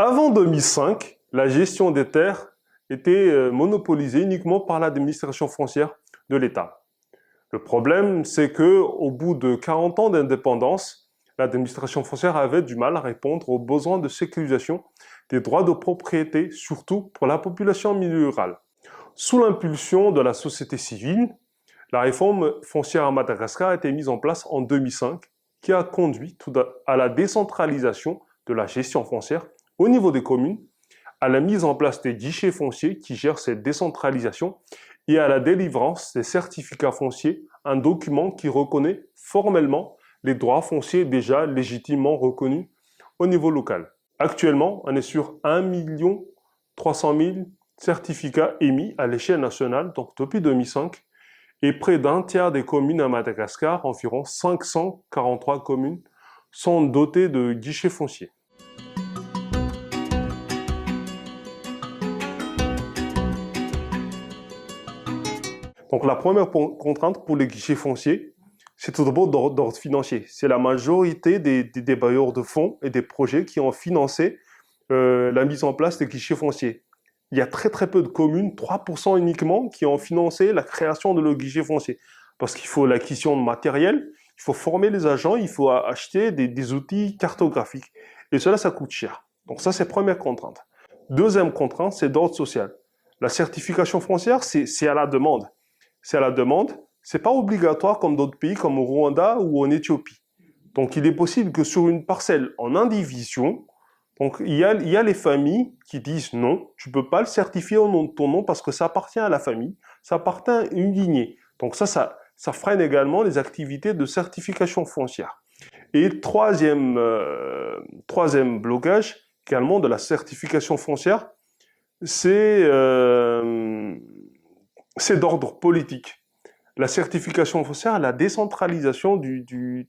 Avant 2005, la gestion des terres était monopolisée uniquement par l'administration foncière de l'État. Le problème, c'est que au bout de 40 ans d'indépendance, l'administration foncière avait du mal à répondre aux besoins de sécurisation des droits de propriété, surtout pour la population en milieu rural. Sous l'impulsion de la société civile, la réforme foncière à Madagascar a été mise en place en 2005, qui a conduit à la décentralisation de la gestion foncière au niveau des communes, à la mise en place des guichets fonciers qui gèrent cette décentralisation et à la délivrance des certificats fonciers, un document qui reconnaît formellement les droits fonciers déjà légitimement reconnus au niveau local. Actuellement, on est sur 1 300 000 certificats émis à l'échelle nationale, donc depuis 2005, et près d'un tiers des communes à Madagascar, environ 543 communes, sont dotées de guichets fonciers. Donc la première contrainte pour les guichets fonciers, c'est tout d'abord d'ordre financier. C'est la majorité des bailleurs de fonds et des projets qui ont financé la mise en place des guichets fonciers. Il y a très peu de communes, 3% uniquement, qui ont financé la création de le guichet foncier. Parce qu'il faut l'acquisition de matériel, il faut former les agents, il faut acheter des outils cartographiques. Et cela, ça coûte cher. Donc ça, c'est la première contrainte. Deuxième contrainte, c'est d'ordre social. La certification foncière, c'est à la demande. C'est à la demande. C'est pas obligatoire comme d'autres pays, comme au Rwanda ou en Éthiopie. Donc il est possible que sur une parcelle en indivision, donc il y a les familles qui disent non, tu peux pas le certifier au nom de ton nom parce que ça appartient à la famille, ça appartient à une lignée. Donc ça freine également les activités de certification foncière. Et troisième blocage également de la certification foncière, c'est d'ordre politique. La certification foncière, la décentralisation de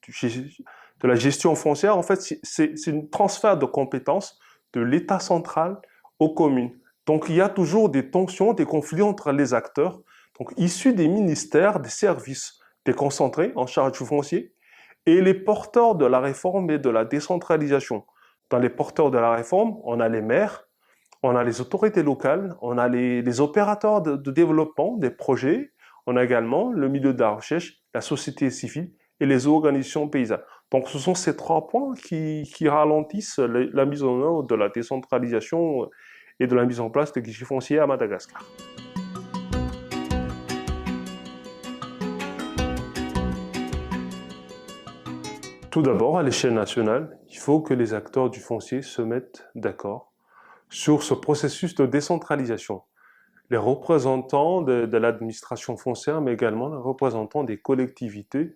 la gestion foncière, en fait, c'est un transfert de compétences de l'État central aux communes. Donc, il y a toujours des tensions, des conflits entre les acteurs, donc issus des ministères, des services déconcentrés en charge du foncier, et les porteurs de la réforme et de la décentralisation. Dans les porteurs de la réforme, on a les maires, on a les autorités locales, on a les opérateurs de développement des projets, on a également le milieu de la recherche, la société civile et les organisations paysannes. Donc ce sont ces trois points qui ralentissent la mise en œuvre de la décentralisation et de la mise en place de guichets fonciers à Madagascar. Tout d'abord, à l'échelle nationale, il faut que les acteurs du foncier se mettent d'accord sur ce processus de décentralisation. Les représentants de l'administration foncière, mais également les représentants des collectivités,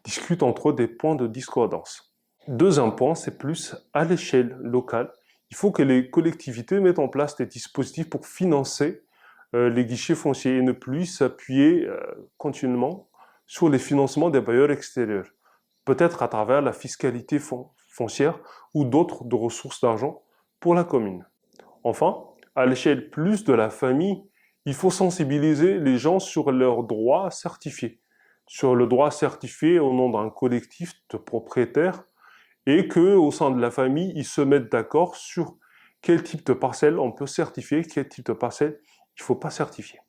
discutent entre eux des points de discordance. Deuxième point, c'est plus à l'échelle locale. Il faut que les collectivités mettent en place des dispositifs pour financer les guichets fonciers et ne plus s'appuyer continuellement sur les financements des bailleurs extérieurs. Peut-être à travers la fiscalité foncière ou d'autres ressources d'argent pour la commune. Enfin, à l'échelle plus de la famille, il faut sensibiliser les gens sur leurs droits certifiés, sur le droit certifié au nom d'un collectif de propriétaires et que, au sein de la famille, ils se mettent d'accord sur quel type de parcelle on peut certifier, quel type de parcelle il ne faut pas certifier.